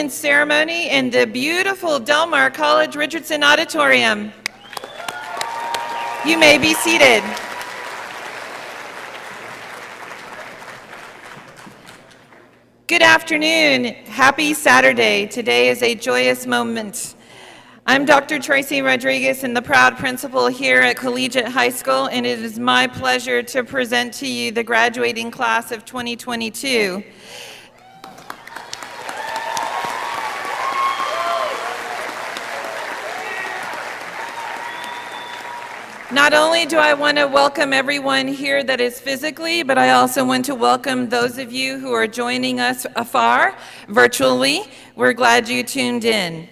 graduation ceremony in the beautiful Del Mar College Richardson Auditorium. You may be seated. Good afternoon. Happy Saturday. Today is a joyous moment. I'm Dr. Tracy Rodriguez and the proud principal here at Collegiate High School, and it is my pleasure to present to you the graduating class of 2022. Not only do I want to welcome everyone here that is physically, but I also want to welcome those of you who are joining us afar, virtually. We're glad you tuned in.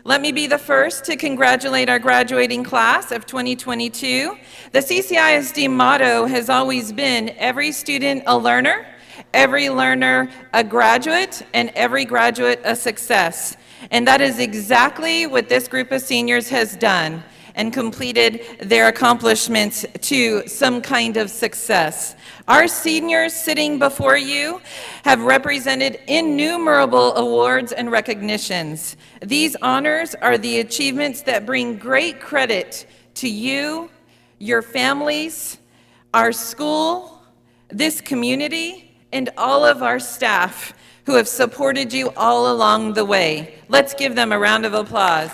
Let me be the first to congratulate our graduating class of 2022. The CCISD motto has always been, every student a learner, every learner a graduate, and every graduate a success. And that is exactly what this group of seniors has done and completed their accomplishments to some kind of success. Our seniors sitting before you have represented innumerable awards and recognitions. These honors are the achievements that bring great credit to you, your families, our school, this community, and all of our staff who have supported you all along the way. Let's give them a round of applause.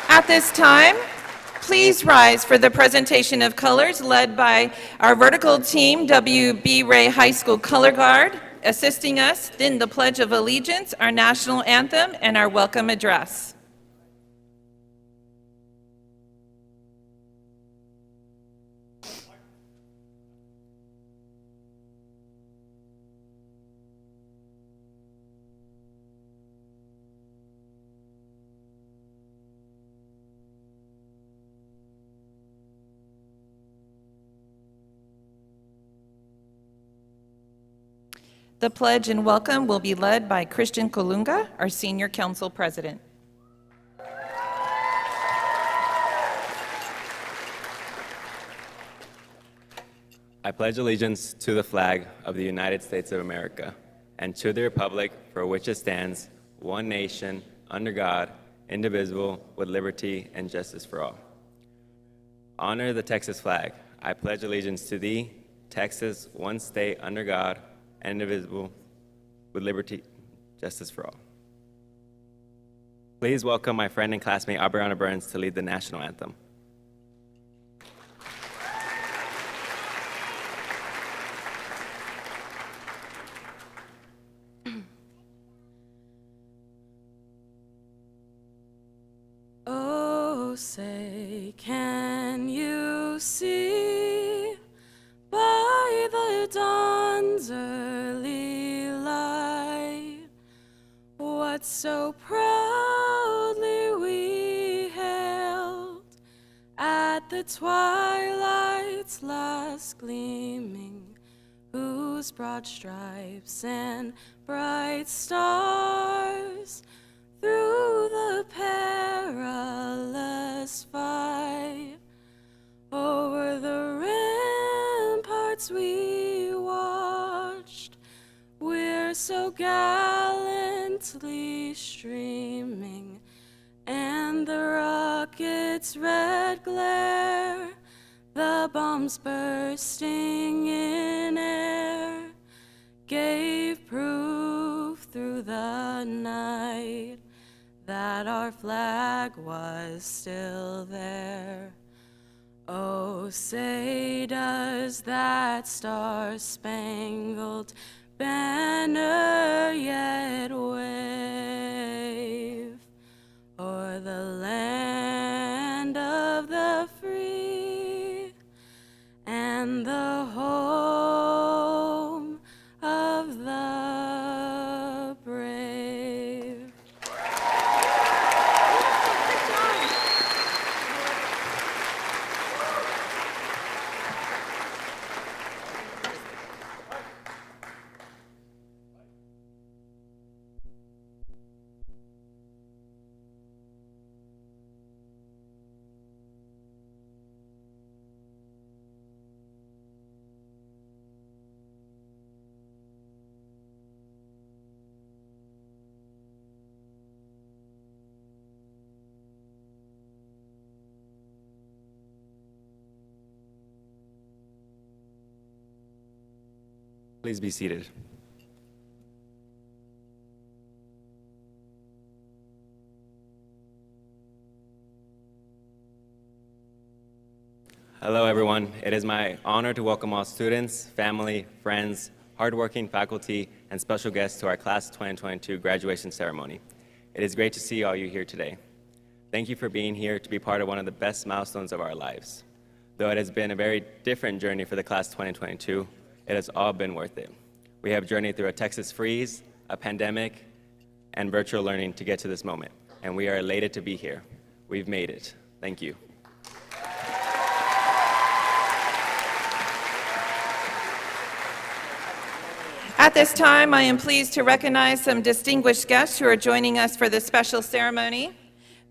At this time, please rise for the presentation of colors led by our vertical team, W.B. Ray High School Color Guard, assisting us in the Pledge of Allegiance, our national anthem, and our welcome address. The pledge and welcome will be led by Christian Colunga, our Senior Council President. I pledge allegiance to the flag of the United States of America and to the republic for which it stands, one nation, under God, indivisible, with liberty and justice for all. Honor the Texas flag. I pledge allegiance to thee, Texas, one state under God, indivisible, with liberty, justice for all. Please welcome my friend and classmate, Aubriana Burns, to lead the national anthem. Oh, say, can you see by the dawn's early light what so proudly we hailed at the twilight's last gleaming, whose broad stripes and bright stars through the perilous fight over the ramparts we watched, we're so gallantly streaming, and the rocket's red glare, the bombs bursting in air, gave proof through the night that our flag was still there. Oh, say, does that star-spangled banner yet wave o'er the land of the free and the home of the brave? Please be seated. Hello, everyone. It is my honor to welcome all students, family, friends, hardworking faculty, and special guests to our Class 2022 graduation ceremony. It is great to see all you here today. Thank you for being here to be part of one of the best milestones of our lives. Though it has been a very different journey for the Class 2022, it has all been worth it. We have journeyed through a Texas freeze, a pandemic, and virtual learning to get to this moment, and we are elated to be here. We've made it. Thank you. At this time, I am pleased to recognize some distinguished guests who are joining us for this special ceremony.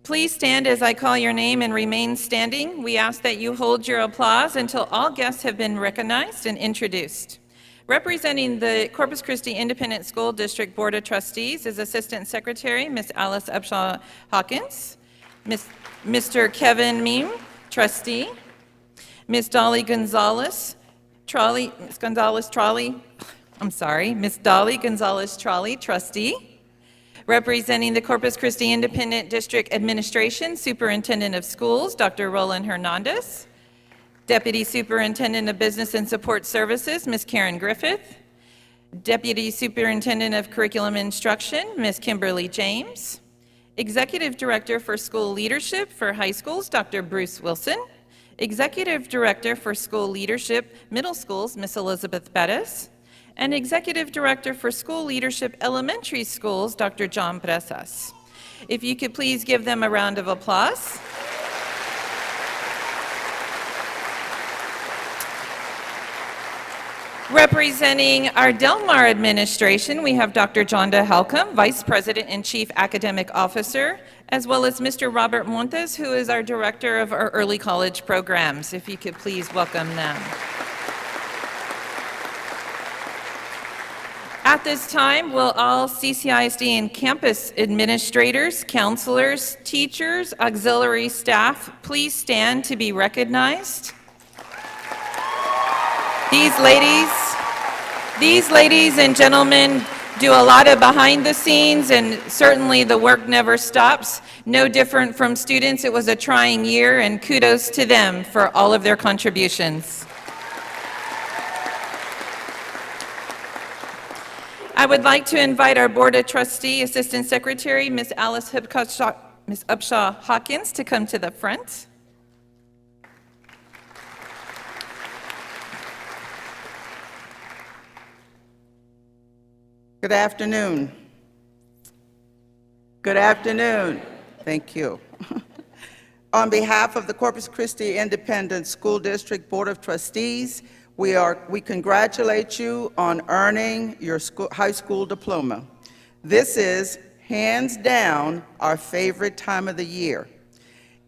Please stand as I call your name and remain standing. We ask that you hold your applause until all guests have been recognized and introduced. Representing the Corpus Christi Independent School District Board of Trustees is Assistant Secretary Ms. Alice Upshaw Hawkins, Mr. Kevin Meem, Trustee, Ms. Dolly Gonzalez Trolley, Ms. Dolly Gonzalez Trolley, Trustee. Representing the Corpus Christi Independent District Administration, Superintendent of Schools, Dr. Roland Hernandez. Deputy Superintendent of Business and Support Services, Ms. Karen Griffith. Deputy Superintendent of Curriculum Instruction, Ms. Kimberly James. Executive Director for School Leadership for High Schools, Dr. Bruce Wilson. Executive Director for School Leadership Middle Schools, Ms. Elizabeth Bettis. And Executive Director for School Leadership Elementary Schools, Dr. John Bresas. If you could please give them a round of applause. Representing our Del Mar administration, we have Dr. Jonda Halcomb, Vice President and Chief Academic Officer, as well as Mr. Robert Montes, who is our Director of our Early College Programs. If you could please welcome them. At this time, will all CCISD and campus administrators, counselors, teachers, auxiliary staff, please stand to be recognized? These ladies and gentlemen do a lot of behind the scenes, and certainly the work never stops. No different from students. It was a trying year, and kudos to them for all of their contributions. I would like to invite our Board of Trustee Assistant Secretary, Ms. Alice Upshaw Hawkins, to come to the front. Good afternoon. Good afternoon. Thank you. On behalf of the Corpus Christi Independent School District Board of Trustees, we congratulate you on earning your high school diploma. This is, hands down, our favorite time of the year.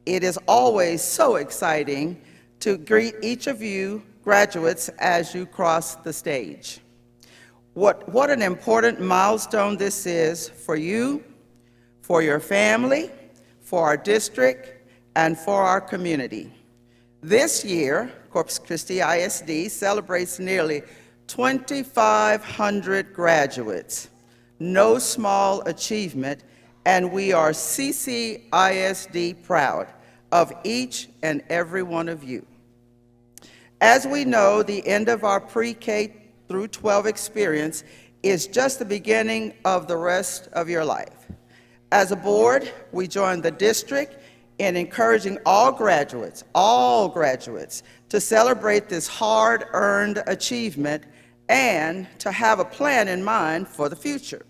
It is always so exciting to greet each of you graduates as you cross the stage. What an important milestone this is for you, for your family, for our district, and for our community. This year, Corpus Christi ISD celebrates nearly 2,500 graduates. No small achievement, and we are CCISD proud of each and every one of you. As we know, the end of our pre-K through 12 experience is just the beginning of the rest of your life. As a board, we join the district in encouraging all graduates to celebrate this hard-earned achievement and to have a plan in mind for the future.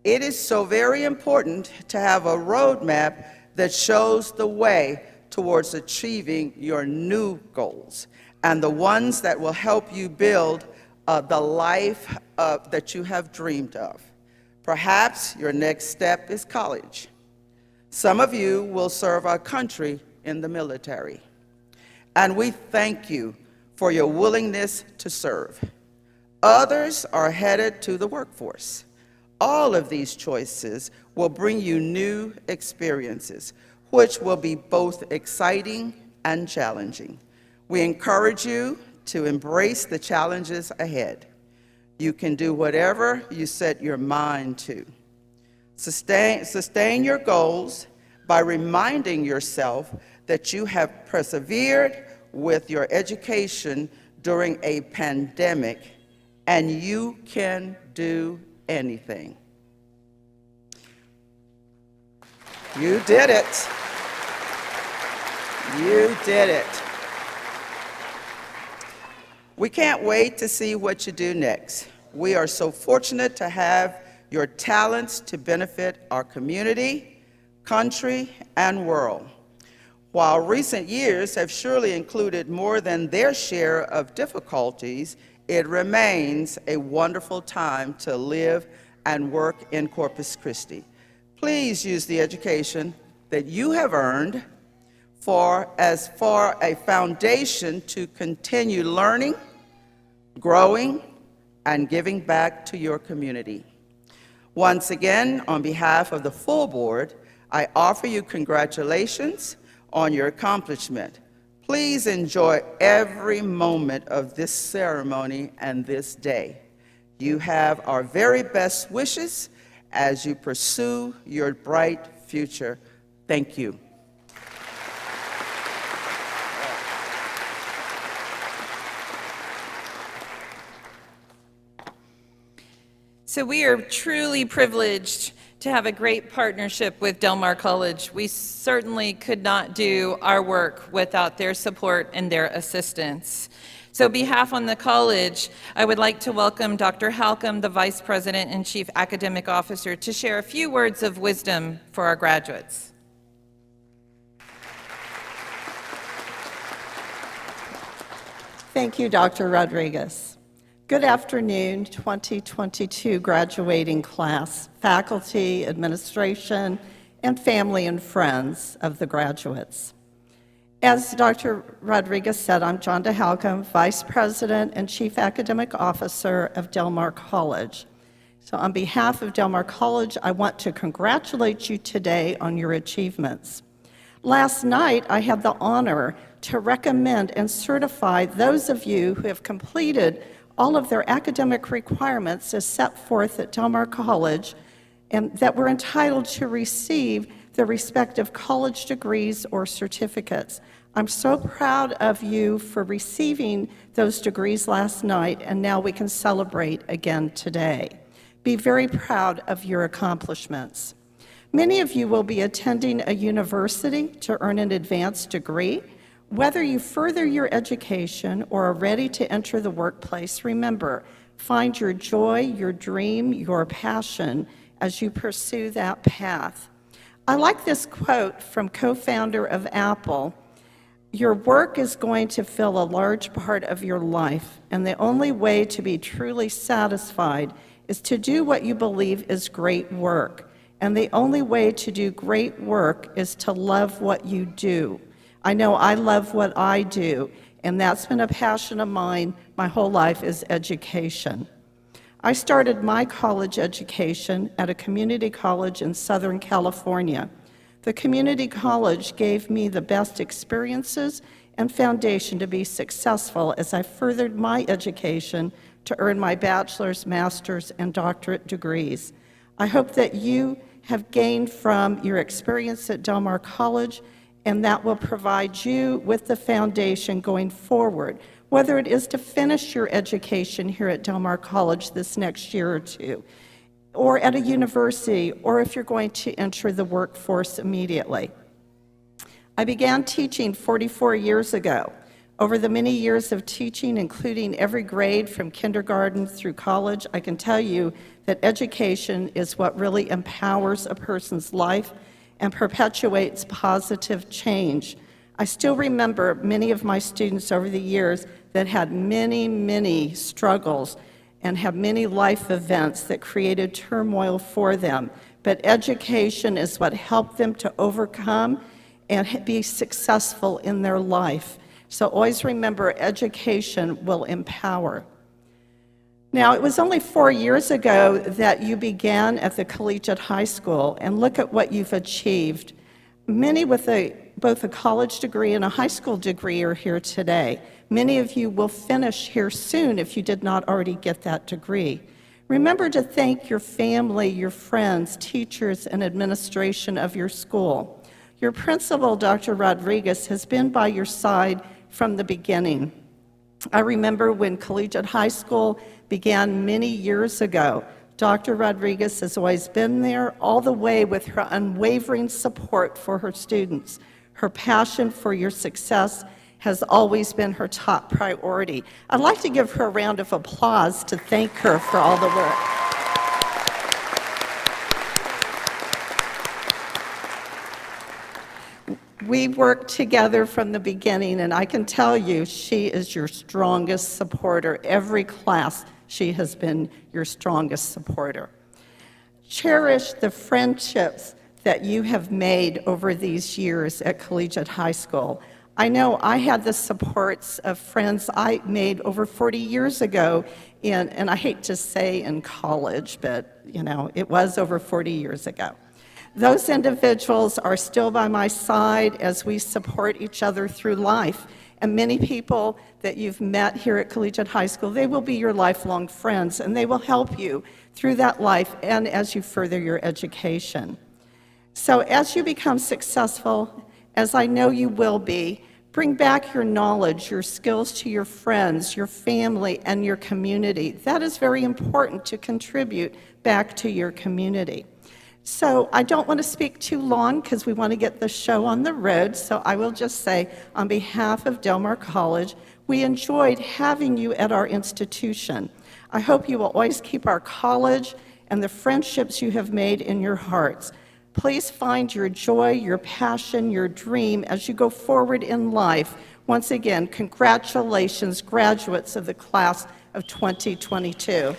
It is so very important to have a roadmap that shows the way towards achieving your new goals and the ones that will help you build the life that you have dreamed of. Perhaps your next step is college. Some of you will serve our country in the military, and we thank you for your willingness to serve. Others are headed to the workforce. All of these choices will bring you new experiences, which will be both exciting and challenging. We encourage you to embrace the challenges ahead. You can do whatever you set your mind to. Sustain your goals by reminding yourself that you have persevered with your education during a pandemic, and you can do anything. You did it. You did it. We can't wait to see what you do next. We are so fortunate to have your talents to benefit our community, country, and world. While recent years have surely included more than their share of difficulties, it remains a wonderful time to live and work in Corpus Christi. Please use the education that you have earned as a foundation to continue learning, growing, and giving back to your community. Once again, on behalf of the full board, I offer you congratulations on your accomplishment. Please enjoy every moment of this ceremony and this day. You have our very best wishes as you pursue your bright future. Thank you. So we are truly privileged to have a great partnership with Del Mar College. We certainly could not do our work without their support and their assistance. So on behalf of the college, I would like to welcome Dr. Halcomb, the Vice President and Chief Academic Officer, to share a few words of wisdom for our graduates. Thank you, Dr. Rodriguez. Good afternoon, 2022 graduating class, faculty, administration, and family and friends of the graduates. As Dr. Rodriguez said, I'm Jonda Halcomb, Vice President and Chief Academic Officer of Del Mar College. So on behalf of Del Mar College, I want to congratulate you today on your achievements. Last night, I had the honor to recommend and certify those of you who have completed all of their academic requirements as set forth at Del Mar College and that were entitled to receive the respective college degrees or certificates. I'm so proud of you for receiving those degrees last night, and now we can celebrate again today. Be very proud of your accomplishments. Many of you will be attending a university to earn an advanced degree. Whether you further your education or are ready to enter the workplace, remember, find your joy, your dream, your passion as you pursue that path. I like this quote from co-founder of Apple. Your work is going to fill a large part of your life, and the only way to be truly satisfied is to do what you believe is great work. And the only way to do great work is to love what you do. I know I love what I do, and that's been a passion of mine my whole life is education. I started my college education at a community college in Southern California. The community college gave me the best experiences and foundation to be successful as I furthered my education to earn my bachelor's, master's, and doctorate degrees. I hope that you have gained from your experience at Del Mar College, and that will provide you with the foundation going forward, whether it is to finish your education here at Del Mar College this next year or two, or at a university, or if you're going to enter the workforce immediately. I began teaching 44 years ago. Over the many years of teaching, including every grade from kindergarten through college, I can tell you that education is what really empowers a person's life and perpetuates positive change. I still remember many of my students over the years that had many, many struggles and have many life events that created turmoil for them. But education is what helped them to overcome and be successful in their life. So always remember, education will empower. Now, it was only 4 years ago that you began at the Collegiate High School, and look at what you've achieved. Many with both a college degree and a high school degree are here today. Many of you will finish here soon if you did not already get that degree. Remember to thank your family, your friends, teachers, and administration of your school. Your principal, Dr. Rodriguez, has been by your side from the beginning. I remember when Collegiate High School began many years ago. Dr. Rodriguez has always been there all the way with her unwavering support for her students. Her passion for your success has always been her top priority. I'd like to give her a round of applause to thank her for all the work. We worked together from the beginning, and I can tell you she is your strongest supporter. Every class, she has been your strongest supporter. Cherish the friendships that you have made over these years at Collegiate High School. I know I had the supports of friends I made over 40 years ago and I hate to say in college, but it was over 40 years ago. Those individuals are still by my side as we support each other through life. And many people that you've met here at Collegiate High School, they will be your lifelong friends, and they will help you through that life and as you further your education. So as you become successful, as I know you will be, bring back your knowledge, your skills to your friends, your family, and your community. That is very important to contribute back to your community. So I don't want to speak too long because we want to get the show on the road, so I will just say, on behalf of Del Mar College, we enjoyed having you at our institution. I hope you will always keep our college and the friendships you have made in your hearts. Please find your joy, your passion, your dream as you go forward in life. Once again, congratulations, graduates of the class of 2022.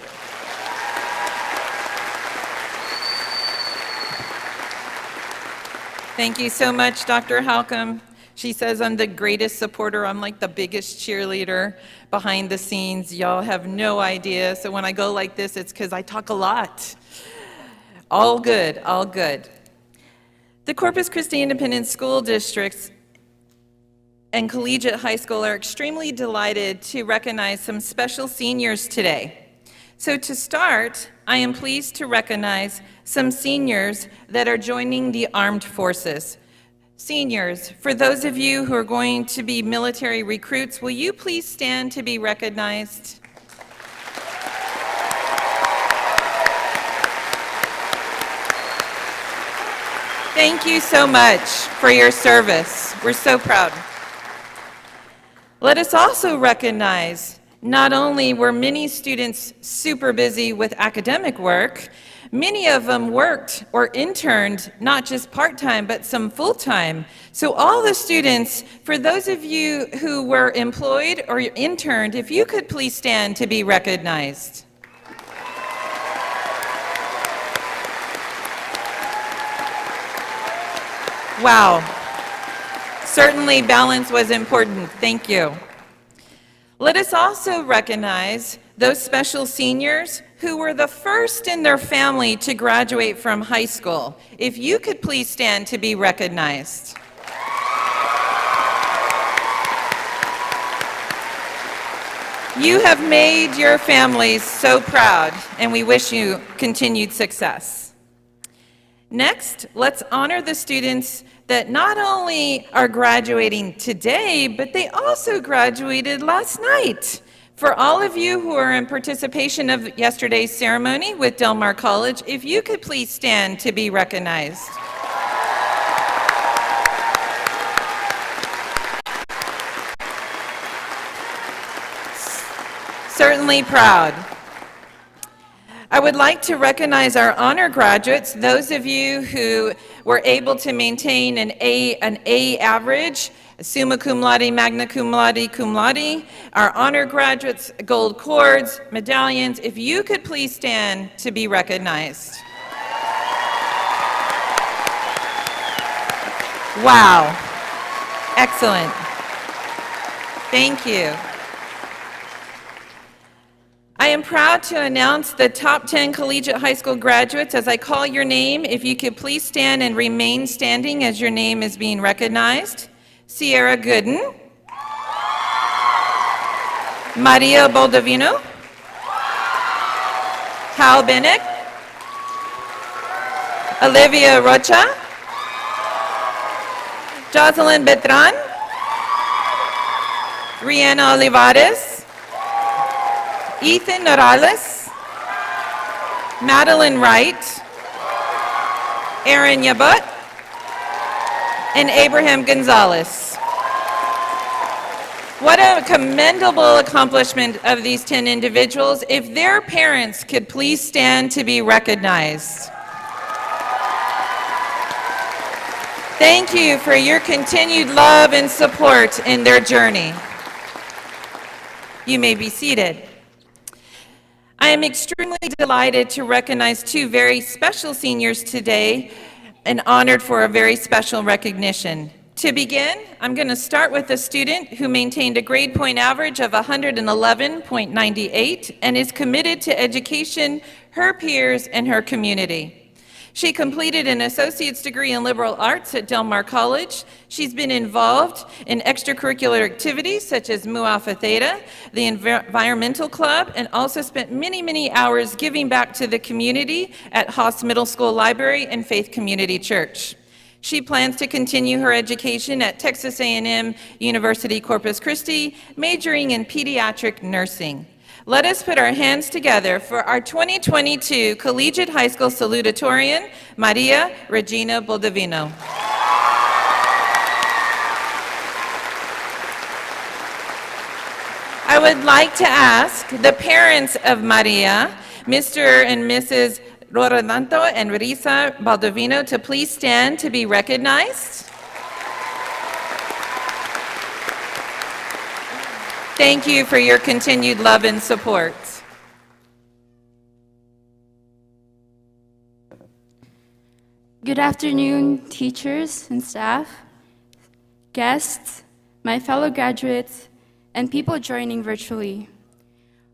Thank you so much, Dr. Halcomb. She says I'm the greatest supporter. I'm like the biggest cheerleader behind the scenes. Y'all have no idea. So when I go like this, it's because I talk a lot. All good, all good. The Corpus Christi Independent School Districts and Collegiate High School are extremely delighted to recognize some special seniors today. So to start, I am pleased to recognize some seniors that are joining the armed forces. Seniors, for those of you who are going to be military recruits, will you please stand to be recognized? Thank you so much for your service. We're so proud. Let us also recognize not only were many students super busy with academic work, many of them worked or interned, not just part-time, but some full-time. So all the students, for those of you who were employed or interned, if you could please stand to be recognized. Wow. Certainly balance was important. Thank you. Let us also recognize those special seniors who were the first in their family to graduate from high school. If you could please stand to be recognized. You have made your families so proud, and we wish you continued success. Next, let's honor the students that not only are graduating today, but they also graduated last night. For all of you who are in participation of yesterday's ceremony with Del Mar College, if you could please stand to be recognized. Certainly proud. I would like to recognize our honor graduates, those of you who were able to maintain an A average, summa cum laude, magna cum laude, our honor graduates, gold cords, medallions. If you could please stand to be recognized. Wow. Excellent. Thank you. I am proud to announce the top 10 collegiate high school graduates. As I call your name, if you could please stand and remain standing as your name is being recognized. Sierra Gooden, Maria Baldovino, Hal Bennett, Olivia Rocha, Jocelyn Betran, Rihanna Olivares, Ethan Morales, Madeline Wright, Aaron Yabut, and Abraham Gonzalez. What a commendable accomplishment of these 10 individuals. If their parents could please stand to be recognized. Thank you for your continued love and support in their journey. You may be seated. I am extremely delighted to recognize two very special seniors today and honored for a very special recognition. To begin, I'm going to start with a student who maintained a grade point average of 111.98 and is committed to education, her peers, and her community. She completed an associate's degree in liberal arts at Del Mar College. She's been involved in extracurricular activities such as Mu Alpha Theta, the Environmental Club, and also spent many, many hours giving back to the community at Haas Middle School Library and Faith Community Church. She plans to continue her education at Texas A&M University Corpus Christi, majoring in pediatric nursing. Let us put our hands together for our 2022 Collegiate High School Salutatorian, Maria Regina Baldovino. I would like to ask the parents of Maria, Mr. and Mrs. Rodanto and Risa Baldovino, to please stand to be recognized. Thank you for your continued love and support. Good afternoon, teachers and staff, guests, my fellow graduates, and people joining virtually.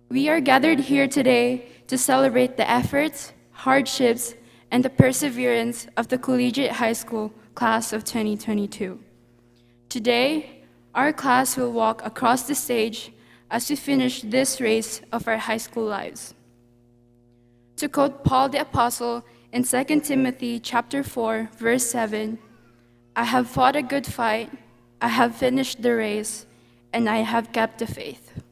We are gathered here today to celebrate the efforts, hardships, and the perseverance of the Collegiate High School class of 2022. Today, our class will walk across the stage as we finish this race of our high school lives. To quote Paul the Apostle in 2 Timothy chapter 4, verse 7, I have fought a good fight, I have finished the race, and I have kept the faith.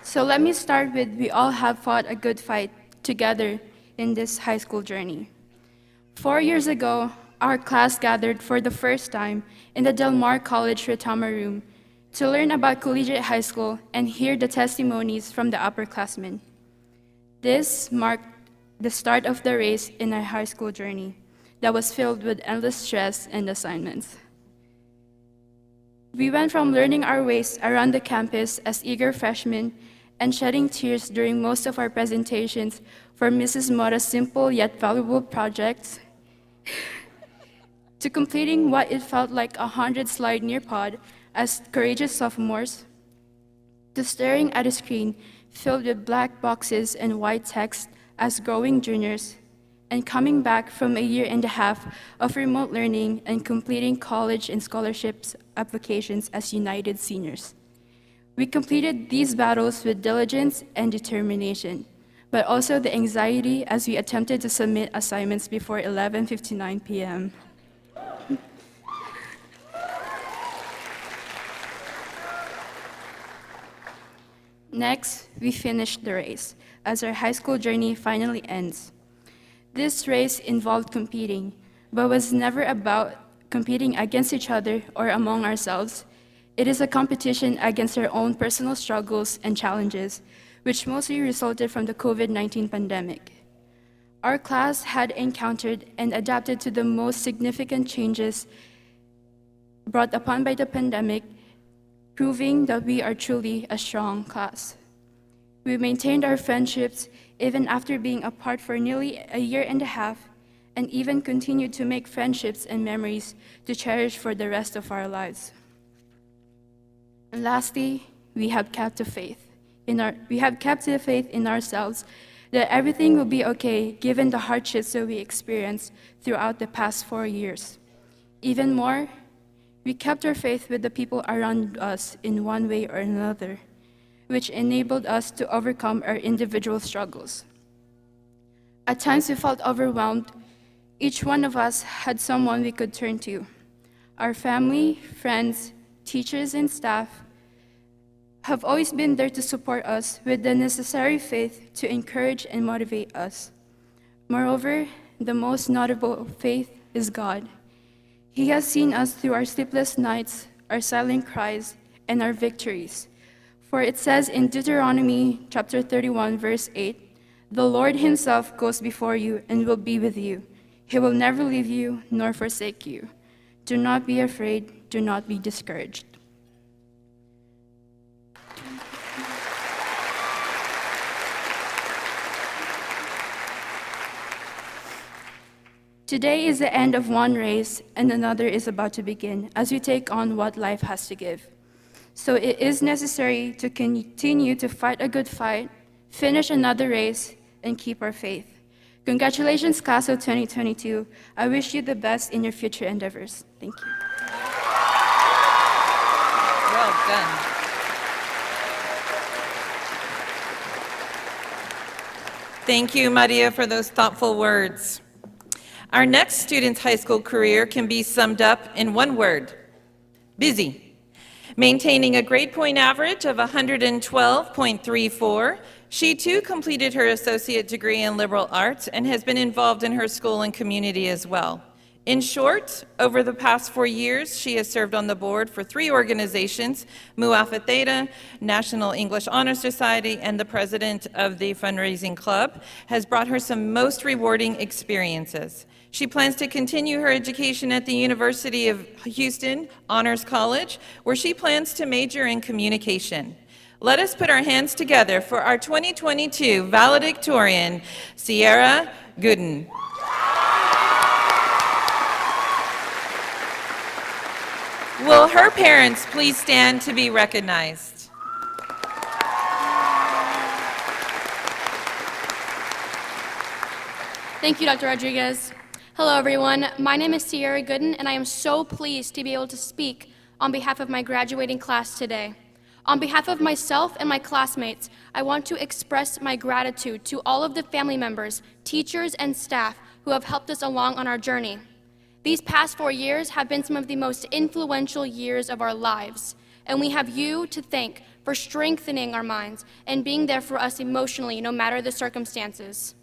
So let me start with we all have fought a good fight together in this high school journey. 4 years ago, our class gathered for the first time in the Del Mar College Retama room to learn about Collegiate High School and hear the testimonies from the upperclassmen. This marked the start of the race in our high school journey that was filled with endless stress and assignments. We went from learning our ways around the campus as eager freshmen and shedding tears during most of our presentations for Mrs. Mora's simple yet valuable projects, to completing what it felt like a 100-slide Nearpod as courageous sophomores, to staring at a screen filled with black boxes and white text as growing juniors, and coming back from a year and a half of remote learning and completing college and scholarships applications as united seniors. We completed these battles with diligence and determination, but also the anxiety as we attempted to submit assignments before 11:59 p.m. Next, we finished the race, as our high school journey finally ends. This race involved competing, but was never about competing against each other or among ourselves. It is a competition against our own personal struggles and challenges, which mostly resulted from the COVID-19 pandemic. Our class had encountered and adapted to the most significant changes brought upon by the pandemic, proving that we are truly a strong class. We maintained our friendships even after being apart for nearly a year and a half and even continue to make friendships and memories to cherish for the rest of our lives. And lastly, we have kept the faith in ourselves that everything will be okay given the hardships that we experienced throughout the past 4 years. Even more, we kept our faith with the people around us in one way or another, which enabled us to overcome our individual struggles. At times we felt overwhelmed. Each one of us had someone we could turn to. Our family, friends, teachers, and staff have always been there to support us with the necessary faith to encourage and motivate us. Moreover, the most notable faith is God. He has seen us through our sleepless nights, our silent cries, and our victories. For it says in Deuteronomy chapter 31, verse 8, "The Lord himself goes before you and will be with you. He will never leave you nor forsake you. Do not be afraid, do not be discouraged." Today is the end of one race, and another is about to begin as we take on what life has to give. So it is necessary to continue to fight a good fight, finish another race, and keep our faith. Congratulations, Class of 2022. I wish you the best in your future endeavors. Thank you. Well done. Thank you, Maria, for those thoughtful words. Our next student's high school career can be summed up in one word: busy. Maintaining a grade point average of 112.34, she too completed her associate degree in liberal arts and has been involved in her school and community as well. In short, over the past 4 years, she has served on the board for 3 organizations: Mu Alpha Theta, National English Honor Society, and the president of the fundraising club, has brought her some most rewarding experiences. She plans to continue her education at the University of Houston Honors College, where she plans to major in communication. Let us put our hands together for our 2022 valedictorian, Sierra Gooden. Will her parents please stand to be recognized? Thank you, Dr. Rodriguez. Hello, everyone. My name is Sierra Gooden, and I am so pleased to be able to speak on behalf of my graduating class today. On behalf of myself and my classmates, I want to express my gratitude to all of the family members, teachers, and staff who have helped us along on our journey. These past 4 years have been some of the most influential years of our lives, and we have you to thank for strengthening our minds and being there for us emotionally, no matter the circumstances.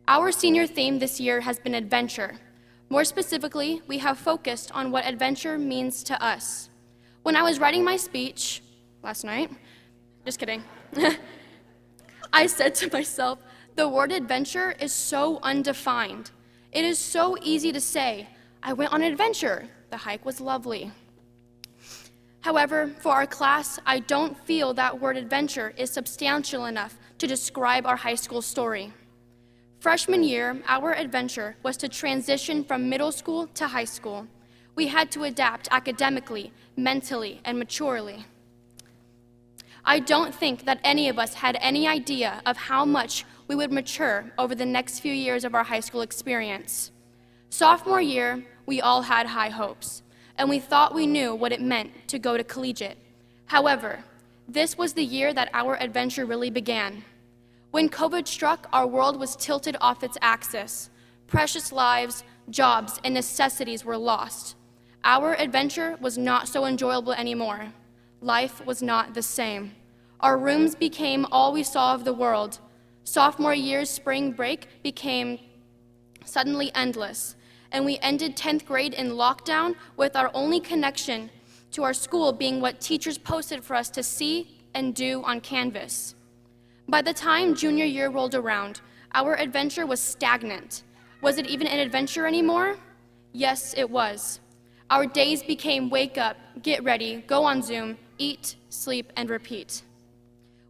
Our senior theme this year has been adventure. More specifically, we have focused on what adventure means to us. When I was writing my speech last night, just kidding, I said to myself, the word adventure is so undefined. It is so easy to say, I went on an adventure. The hike was lovely. However, for our class, I don't feel that word adventure is substantial enough to describe our high school story. Freshman year, our adventure was to transition from middle school to high school. We had to adapt academically, mentally, and maturely. I don't think that any of us had any idea of how much we would mature over the next few years of our high school experience. Sophomore year, we all had high hopes, and we thought we knew what it meant to go to Collegiate. However, this was the year that our adventure really began. When COVID struck, our world was tilted off its axis. Precious lives, jobs, and necessities were lost. Our adventure was not so enjoyable anymore. Life was not the same. Our rooms became all we saw of the world. Sophomore year's spring break became suddenly endless, and we ended 10th grade in lockdown with our only connection to our school being what teachers posted for us to see and do on Canvas. By the time junior year rolled around, our adventure was stagnant. Was it even an adventure anymore? Yes, it was. Our days became wake up, get ready, go on Zoom, eat, sleep, and repeat.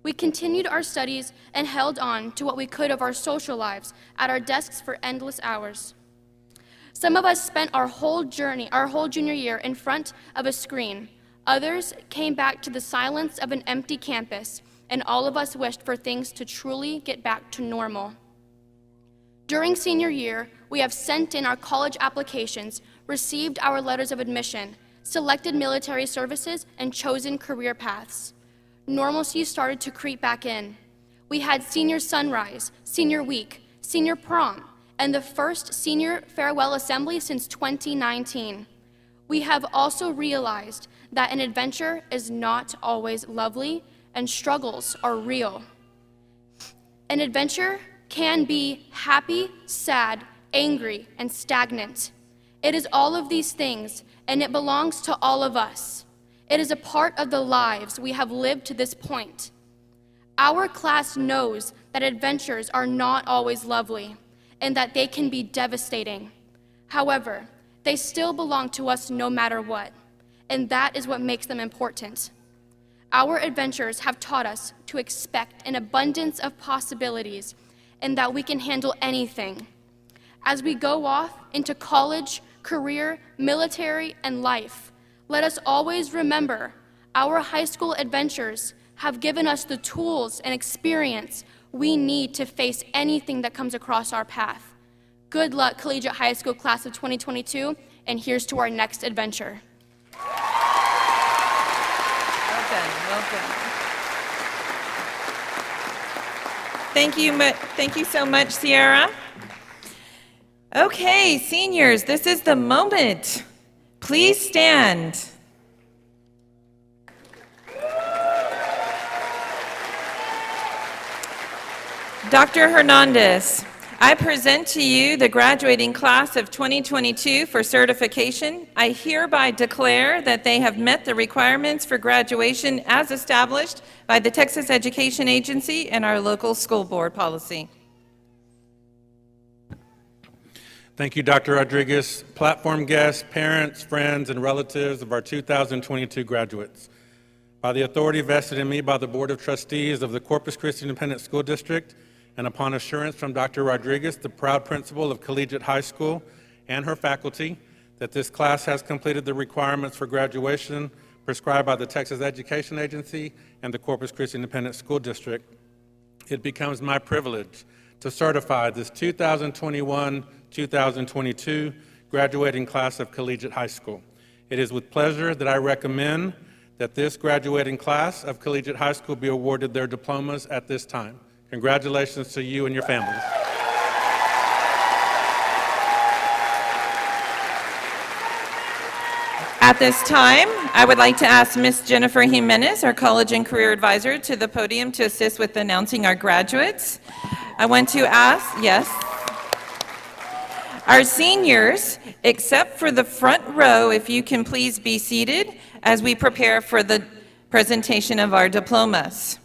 We continued our studies and held on to what we could of our social lives at our desks for endless hours. Some of us spent our whole junior year in front of a screen. Others came back to the silence of an empty campus, and all of us wished for things to truly get back to normal. During senior year, we have sent in our college applications, received our letters of admission, selected military services, and chosen career paths. Normalcy started to creep back in. We had senior sunrise, senior week, senior prom, and the first senior farewell assembly since 2019. We have also realized that an adventure is not always lovely and struggles are real. An adventure can be happy, sad, angry, and stagnant. It is all of these things, and it belongs to all of us. It is a part of the lives we have lived to this point. Our class knows that adventures are not always lovely, and that they can be devastating. However, they still belong to us no matter what, and that is what makes them important. Our adventures have taught us to expect an abundance of possibilities and that we can handle anything. As we go off into college, career, military, and life, let us always remember our high school adventures have given us the tools and experience we need to face anything that comes across our path. Good luck, Collegiate High School class of 2022, and here's to our next adventure. Well done, well done. Thank you so much, Sierra. Okay, seniors, this is the moment. Please stand. Dr. Hernandez, I present to you the graduating class of 2022 for certification. I hereby declare that they have met the requirements for graduation as established by the Texas Education Agency and our local school board policy. Thank you, Dr. Rodriguez. Platform guests, parents, friends, and relatives of our 2022 graduates. By the authority vested in me by the Board of Trustees of the Corpus Christi Independent School District, and upon assurance from Dr. Rodriguez, the proud principal of Collegiate High School, and her faculty, that this class has completed the requirements for graduation prescribed by the Texas Education Agency and the Corpus Christi Independent School District, it becomes my privilege to certify this 2021-2022 graduating class of Collegiate High School. It is with pleasure that I recommend that this graduating class of Collegiate High School be awarded their diplomas at this time. Congratulations to you and your families. At this time, I would like to ask Ms. Jennifer Jimenez, our College and Career Advisor, to the podium to assist with announcing our graduates. I want to ask, yes, our seniors, except for the front row, if you can please be seated as we prepare for the presentation of our diplomas.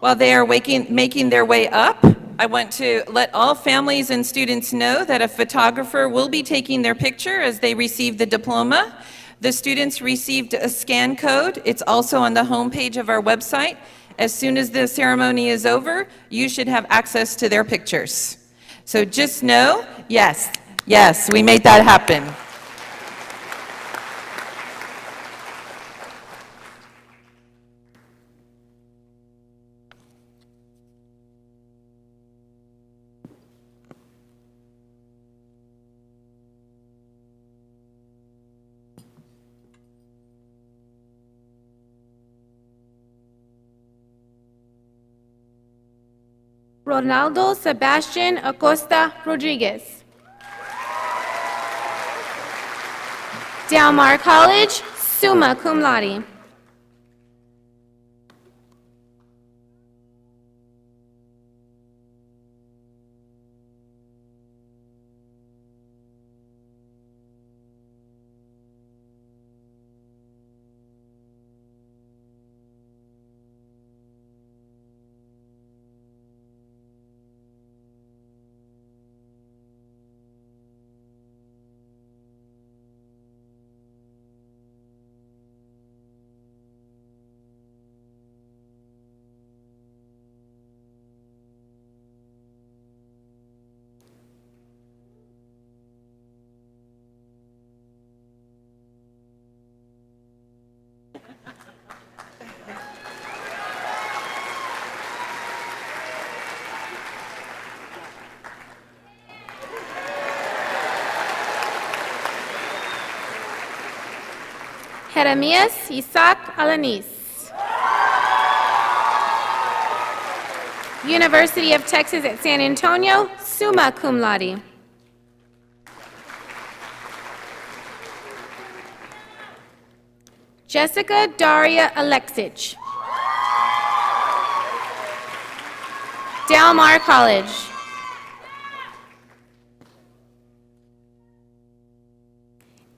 While they are making their way up, I want to let all families and students know that a photographer will be taking their picture as they receive the diploma. The students received a scan code. It's also on the homepage of our website. As soon as the ceremony is over, you should have access to their pictures. So just know, yes, we made that happen. Ronaldo Sebastian Acosta Rodriguez. Del Mar College, summa cum laude. Jeremias Isaac Alanis. University of Texas at San Antonio, summa cum laude. Jessica Daria Alexic. Del Mar College.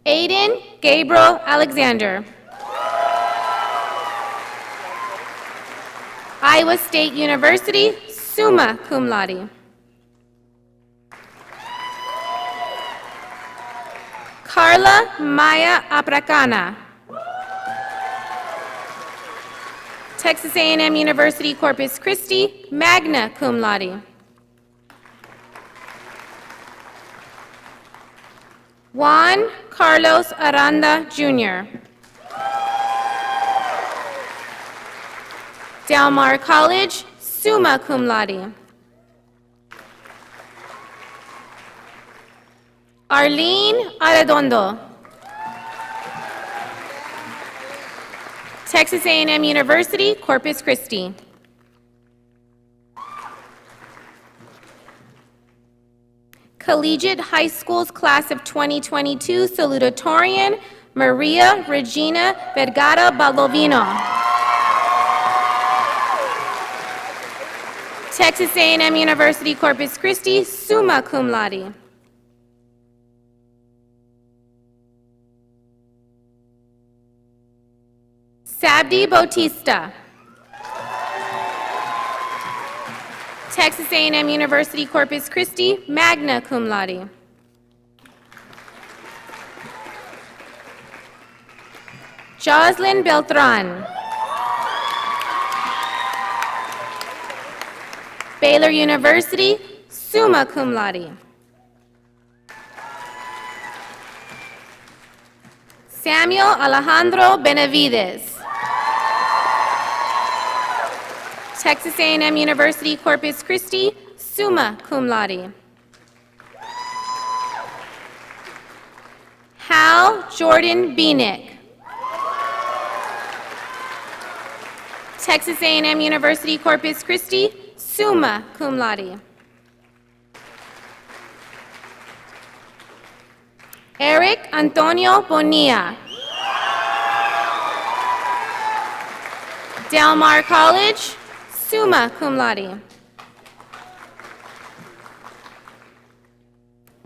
Aiden Gabriel Alexander. Iowa State University, summa cum laude. Carla Maya Apracana. Texas A&M University Corpus Christi, magna cum laude. Juan Carlos Aranda, Jr. Del Mar College, summa cum laude. Arlene Arredondo. Texas A&M University, Corpus Christi. Collegiate High School's class of 2022 Salutatorian, Maria Regina Vergara Baldovino. Texas A&M University, Corpus Christi, summa cum laude. Sabdi Bautista. Texas A&M University, Corpus Christi, magna cum laude. Jocelyn Beltran. Baylor University, summa cum laude. Samuel Alejandro Benavides. Texas A&M University, Corpus Christi, summa cum laude. Hal Jordan Beanick. Texas A&M University, Corpus Christi, summa cum laude. Eric Antonio Bonilla. Del Mar College, summa cum laude.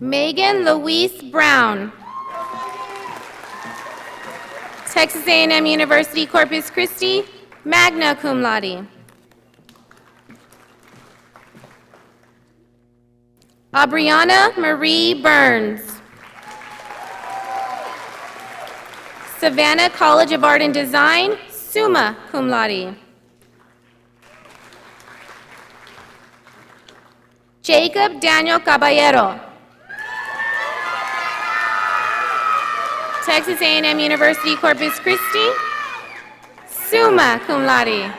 Megan Louise Brown. Texas A&M University, Corpus Christi, magna cum laude. Aubriana Marie Burns. Savannah College of Art and Design, summa cum laude. Jacob Daniel Caballero. Texas A&M University, Corpus Christi, summa cum laude.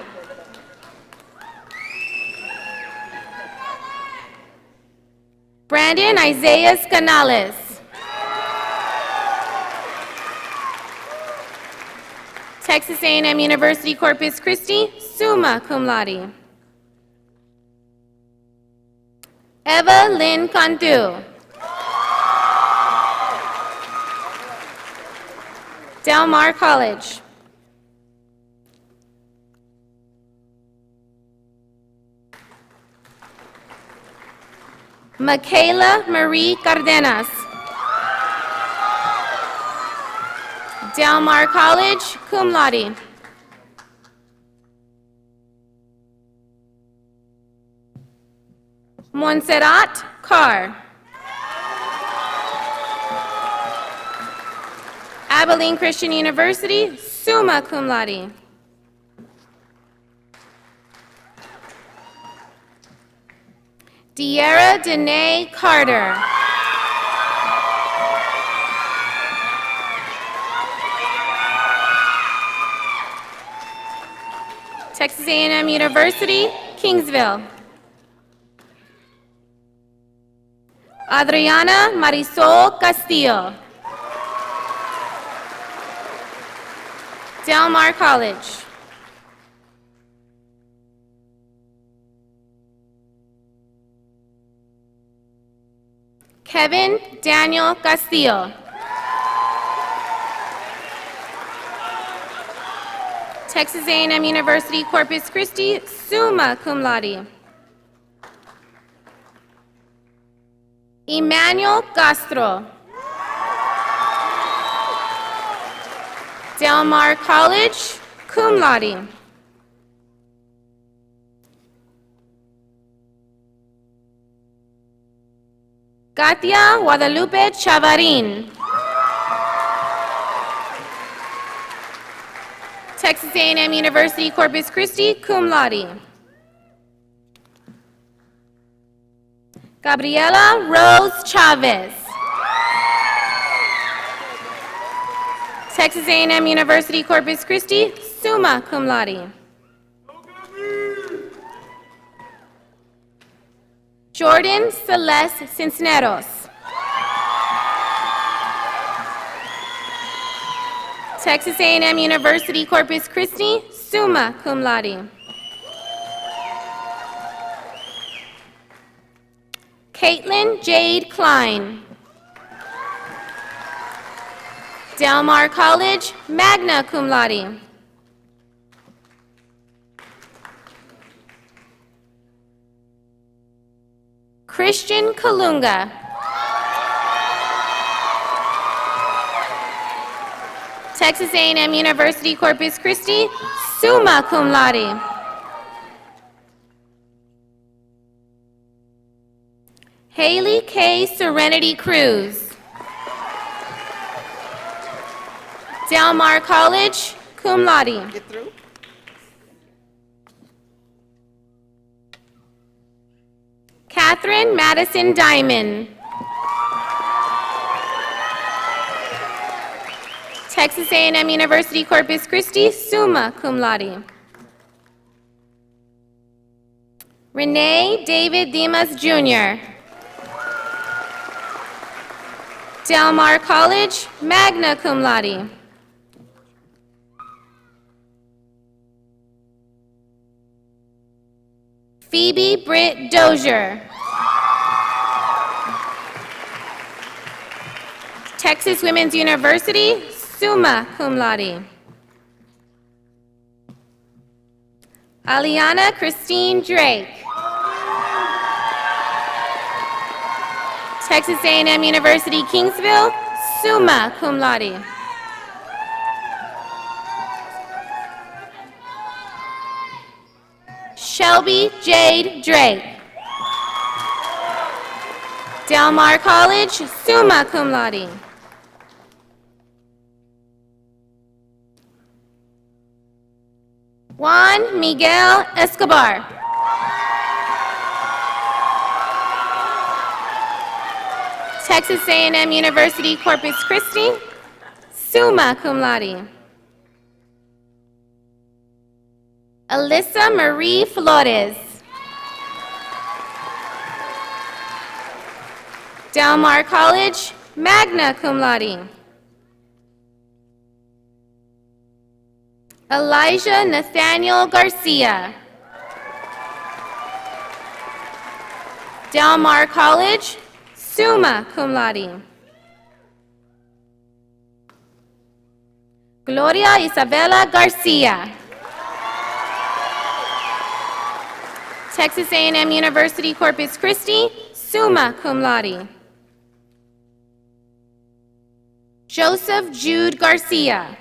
Brandon Isaiah Canales. Texas A&M University, Corpus Christi, summa cum laude. Eva Lynn Cantu. Del Mar College. Michaela Marie Cardenas. Del Mar College, cum laude. Montserrat Carr. Abilene Christian University, summa cum laude. De'Ara Danae Carter. Texas A&M University, Kingsville. Adriana Marisol Castillo. Del Mar College. Kevin Daniel Castillo. Texas A&M University Corpus Christi, summa cum laude. Emmanuel Castro. Del Mar College, cum laude. Katia Guadalupe Chavarin. Texas A&M University Corpus Christi, cum laude. Gabriela Rose Chavez. Texas A&M University Corpus Christi, summa cum laude. Jordan Celeste Cisneros. Texas A&M University Corpus Christi, summa cum laude. Caitlin Jade Klein. Del Mar College, magna cum laude. Christian Kalunga. Texas A&M University Corpus Christi, summa cum laude. Haley K. Serenity Cruz. Del Mar College, cum laude. Get through. Catherine Madison Diamond. Texas A&M University Corpus Christi, summa cum laude. Renee David Dimas Jr. Del Mar College, magna cum laude. Phoebe Britt Dozier. Texas Women's University, summa cum laude. Aliana Christine Drake. Texas A&M University, Kingsville, summa cum laude. Shelby Jade Drake. Del Mar College, summa cum laude. Juan Miguel Escobar. Texas A&M University Corpus Christi, summa cum laude. Alyssa Marie Flores. Del Mar College, magna cum laude. Elijah Nathaniel Garcia. Del Mar College, summa cum laude. Gloria Isabella Garcia. Texas A&M University Corpus Christi, summa cum laude. Joseph Jude Garcia.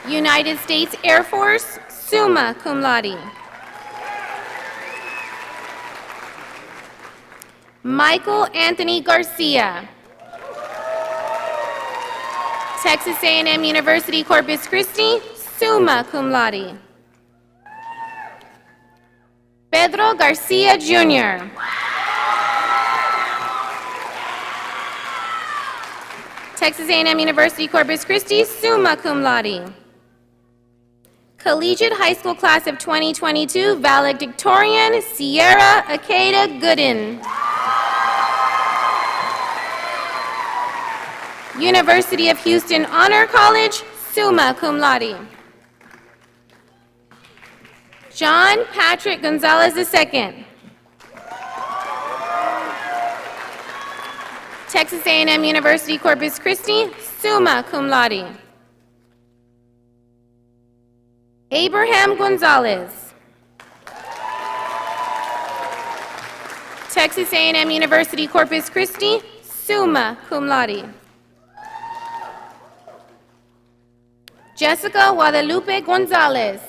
United States Air Force, summa cum laude. Michael Anthony Garcia. Texas A&M University Corpus Christi, summa cum laude. Pedro Garcia Jr. Texas A&M University Corpus Christi, summa cum laude. Collegiate High School Class of 2022, Valedictorian, Sierra Akeda Gooden. University of Houston Honor College, summa cum laude. John Patrick Gonzalez II. Texas A&M University Corpus Christi, summa cum laude. Abraham Gonzalez. Texas A&M University Corpus Christi, summa cum laude. Jessica Guadalupe Gonzalez.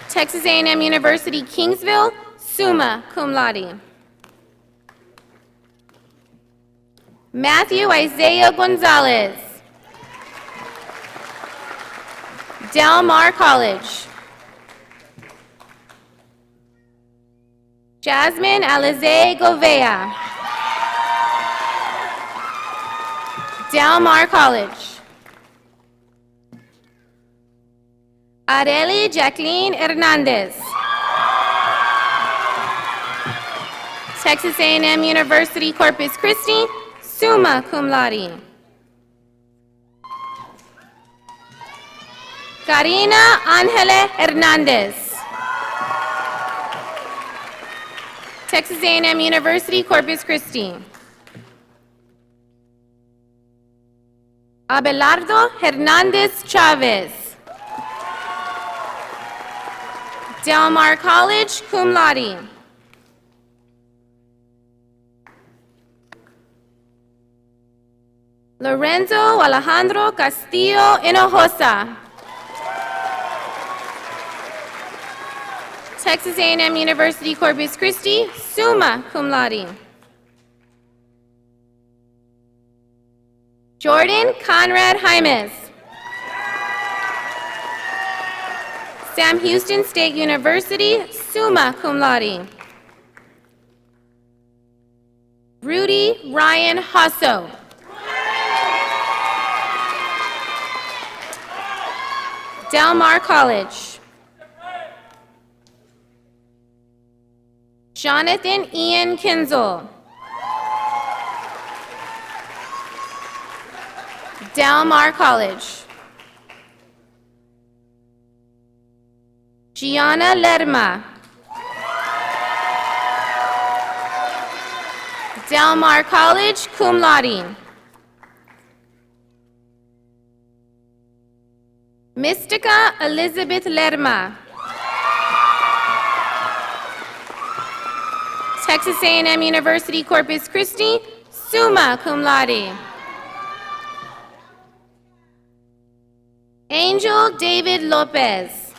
Texas A&M University Kingsville, summa cum laude. Matthew Isaiah Gonzalez. Del Mar College. Jasmine Alize Govea. Del Mar College. Areli Jacqueline Hernandez. Texas A&M University Corpus Christi, summa cum laude. Karina Angela Hernandez. Texas A&M University Corpus Christi. Abelardo Hernandez Chavez. Del Mar College, cum laude. Lorenzo Alejandro Castillo Hinojosa. Texas A&M University Corpus Christi, summa cum laude. Jordan Conrad Jaimes. Sam Houston State University, summa cum laude. Rudy Ryan Hasso. Del Mar College. Jonathan Ian Kinzel. Del Mar College. Gianna Lerma. Del Mar College, cum laude. Mystica Elizabeth Lerma. Texas A&M University Corpus Christi, summa cum laude. Angel David Lopez.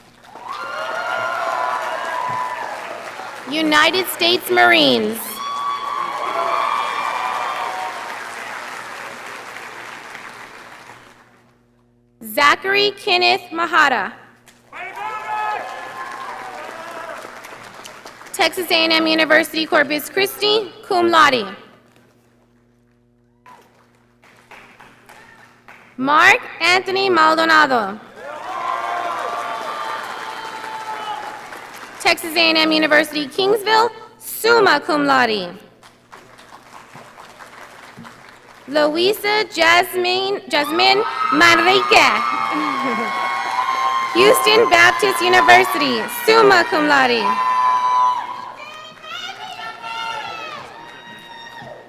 United States Marines. Zachary Kenneth Mahara. Texas A&M University Corpus Christi, cum laude. Mark Anthony Maldonado. Texas A&M University Kingsville, summa cum laude. Louisa Jasmine Manrique. Houston Baptist University, summa cum laude.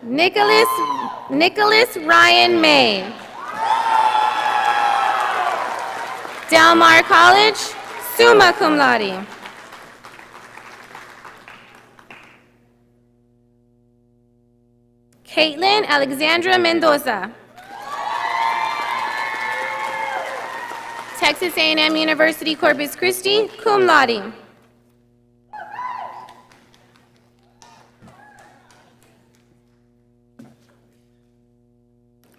Nicholas Ryan May. Del Mar College, summa cum laude. Caitlin Alexandra Mendoza. Texas A&M University Corpus Christi, cum laude.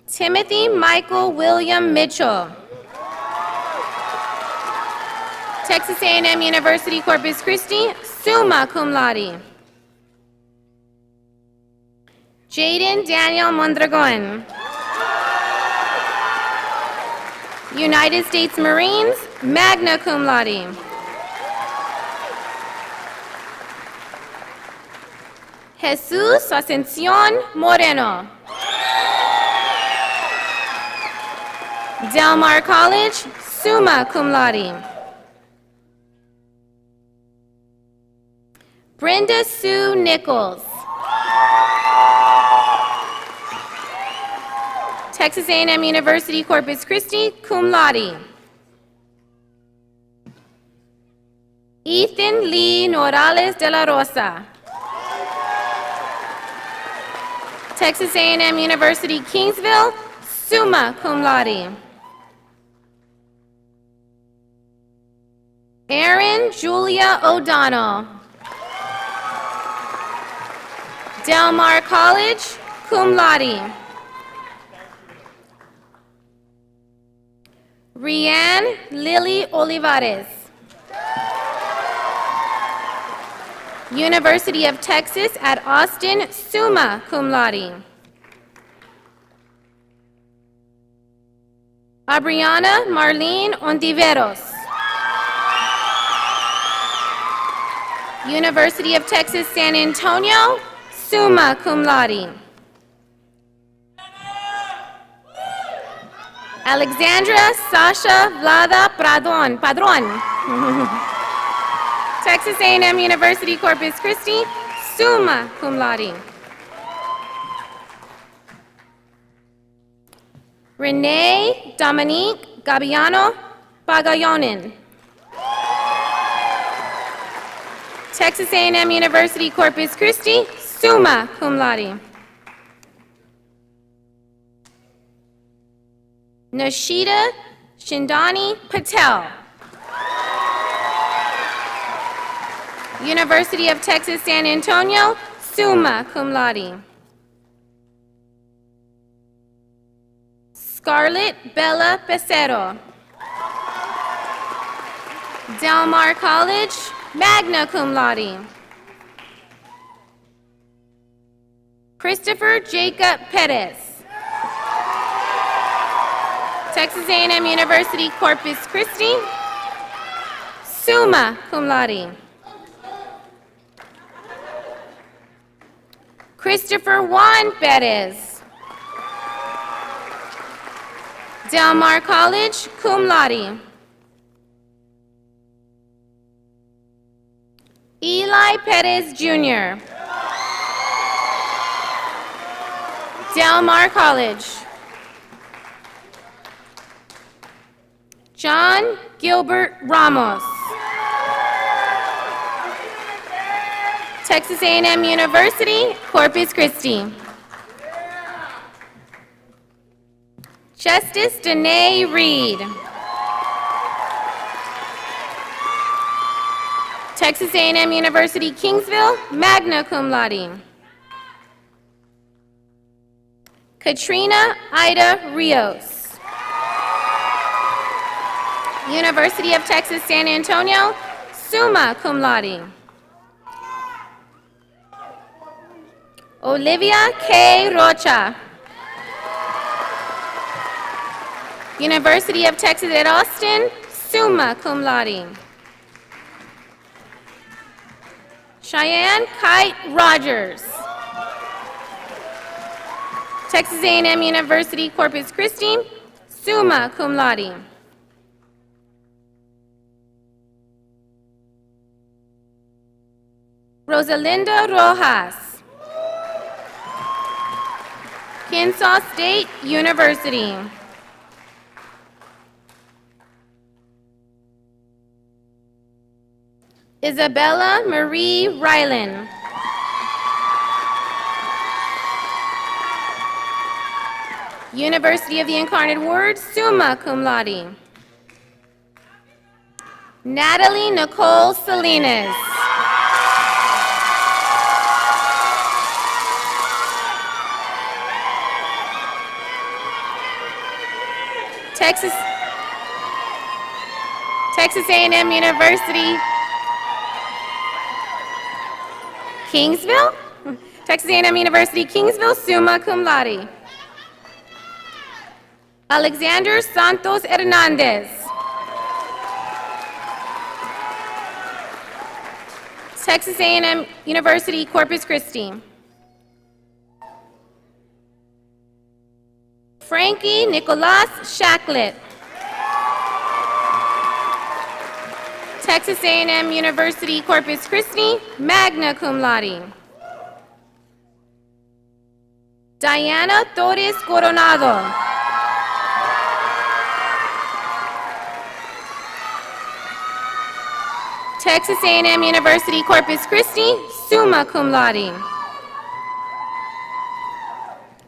Timothy Michael William Mitchell. Texas A&M University Corpus Christi, summa cum laude. Jaden Daniel Mondragon. United States Marines, magna cum laude. Jesus Ascension Moreno. Del Mar College, summa cum laude. Brenda Sue Nichols. Texas A&M University Corpus Christi, cum laude. Ethan Lee Norales de la Rosa. Texas A&M University Kingsville, summa cum laude. Erin Julia O'Donnell. Del Mar College, cum laude. Rianne Lily Olivares. University of Texas at Austin, summa cum laude. Abriana Marlene Ontiveros. University of Texas San Antonio, summa cum laude. Alexandra Sasha Vlada Padron. Texas A&M University Corpus Christi, summa cum laude. Renee Dominique Gabiano Pagayonin. Texas A&M University Corpus Christi, summa cum laude. Nashida Shindani Patel. University of Texas San Antonio, summa cum laude. Scarlett Bella Becerro. Del Mar College, magna cum laude. Christopher Jacob Perez. Texas A&M University Corpus Christi, summa cum laude. Christopher Juan Perez. Del Mar College, cum laude. Eli Perez Jr. Del Mar College. John Gilbert Ramos. Texas A&M University, Corpus Christi. Justice Danae Reed. Texas A&M University, Kingsville, magna cum laude. Katrina Ida Rios. University of Texas San Antonio, summa cum laude. Olivia K. Rocha. University of Texas at Austin, summa cum laude. Cheyenne Kite Rogers. Texas A&M University Corpus Christi, summa cum laude. Rosalinda Rojas. Kennesaw State University. Isabella Marie Ryland. University of the Incarnate Word, summa cum laude. Natalie Nicole Salinas. Texas A&M University, Kingsville? Texas A&M University, Kingsville, summa cum laude. Alexander Santos Hernandez. Texas A&M University, Corpus Christi. Frankie Nicolas Shacklet. Texas A&M University Corpus Christi, magna cum laude. Diana Torres Coronado. Texas A&M University Corpus Christi, summa cum laude.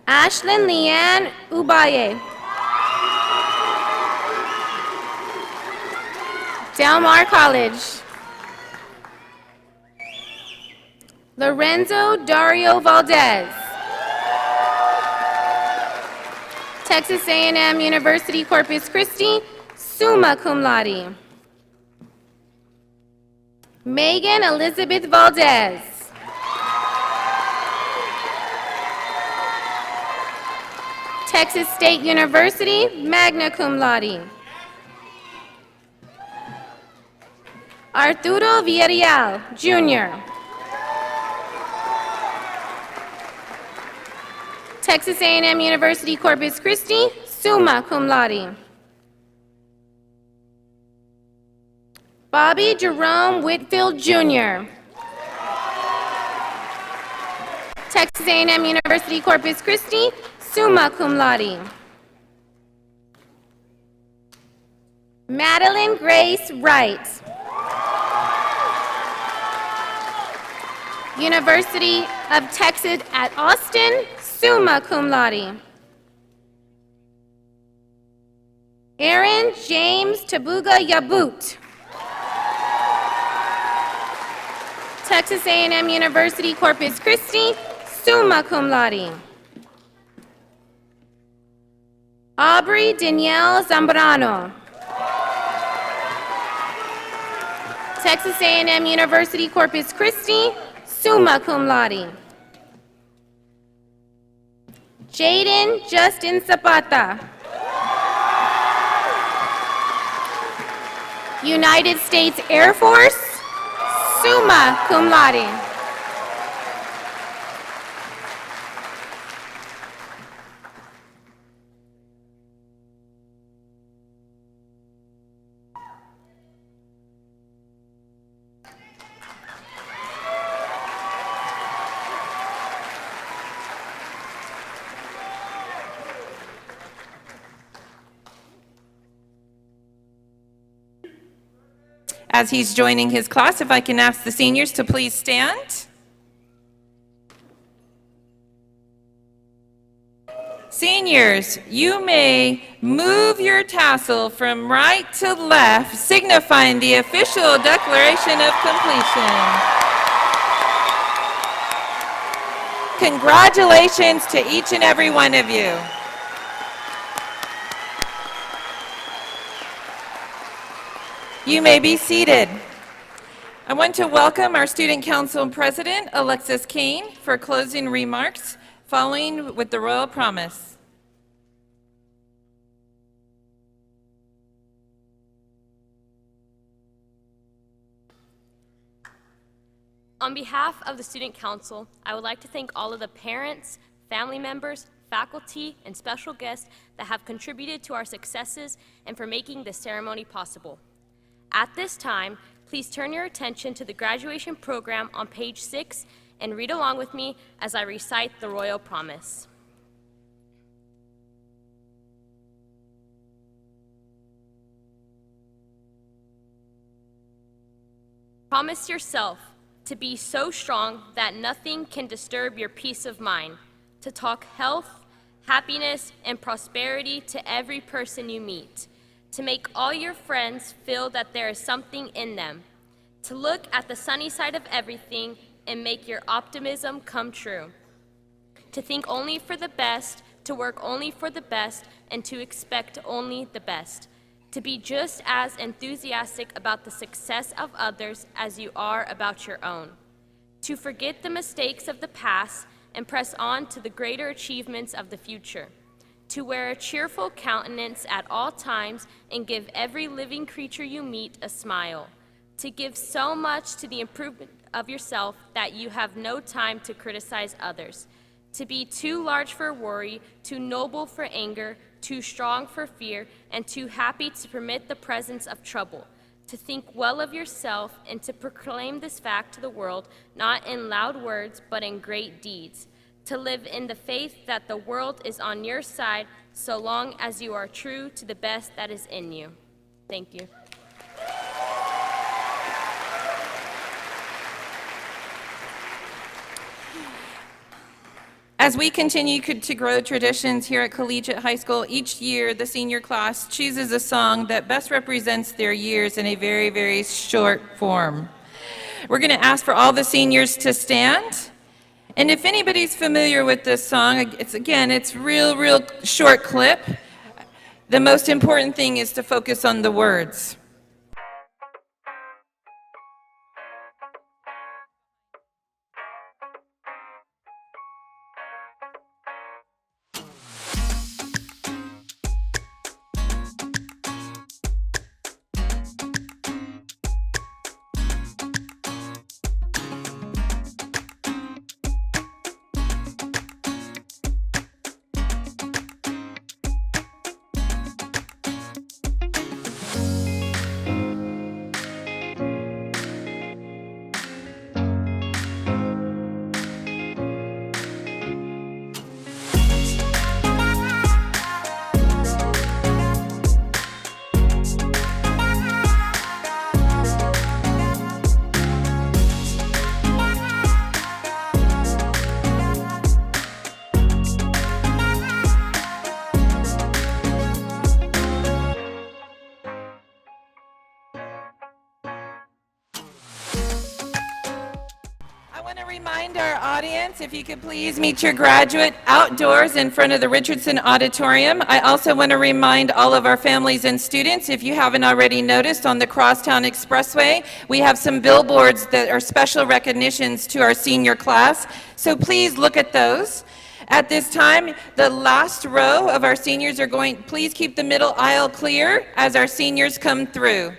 Ashlyn Leanne Ubaye. Del Mar College. Lorenzo Dario Valdez. Texas A&M University Corpus Christi, summa cum laude. Megan Elizabeth Valdez. Texas State University, magna cum laude. Arturo Villarreal, Jr. Texas A&M University Corpus Christi, summa cum laude. Bobby Jerome Whitfield, Jr. Texas A&M University Corpus Christi, summa cum laude. Madeline Grace Wright. University of Texas at Austin, summa cum laude. Aaron James Tabuga Yabut. Texas A&M University Corpus Christi, summa cum laude. Aubrey Danielle Zambrano. Texas A&M University Corpus Christi, summa cum laude. Jaden Justin Zapata. United States Air Force, summa cum laude. As he's joining his class, if I can ask the seniors to please stand. Seniors, you may move your tassel from right to left, signifying the official declaration of completion. Congratulations to each and every one of you. You may be seated. I want to welcome our Student Council President, Alexis Kane, for closing remarks, following with the Royal Promise. On behalf of the Student Council, I would like to thank all of the parents, family members, faculty, and special guests that have contributed to our successes and for making this ceremony possible. At this time, please turn your attention to the graduation program on page 6 and read along with me as I recite the Royal Promise. Promise yourself to be so strong that nothing can disturb your peace of mind, to talk health, happiness, and prosperity to every person you meet, to make all your friends feel that there is something in them, to look at the sunny side of everything and make your optimism come true, to think only for the best, to work only for the best, and to expect only the best, to be just as enthusiastic about the success of others as you are about your own, to forget the mistakes of the past and press on to the greater achievements of the future, to wear a cheerful countenance at all times and give every living creature you meet a smile, to give so much to the improvement of yourself that you have no time to criticize others, to be too large for worry, too noble for anger, too strong for fear, and too happy to permit the presence of trouble, to think well of yourself and to proclaim this fact to the world, not in loud words, but in great deeds, to live in the faith that the world is on your side so long as you are true to the best that is in you. Thank you. As we continue to grow traditions here at Collegiate High School, each year the senior class chooses a song that best represents their years in a very, very short form. We're going to ask for all the seniors to stand. And if anybody's familiar with this song, it's real short clip. The most important thing is to focus on the words. Remind our audience, if you could please meet your graduate outdoors in front of the Richardson Auditorium. I also want to remind all of our families and students, if you haven't already noticed, on the Crosstown Expressway, we have some billboards that are special recognitions to our senior class, so please look at those. At this time, the last row of our seniors are please keep the middle aisle clear as our seniors come through.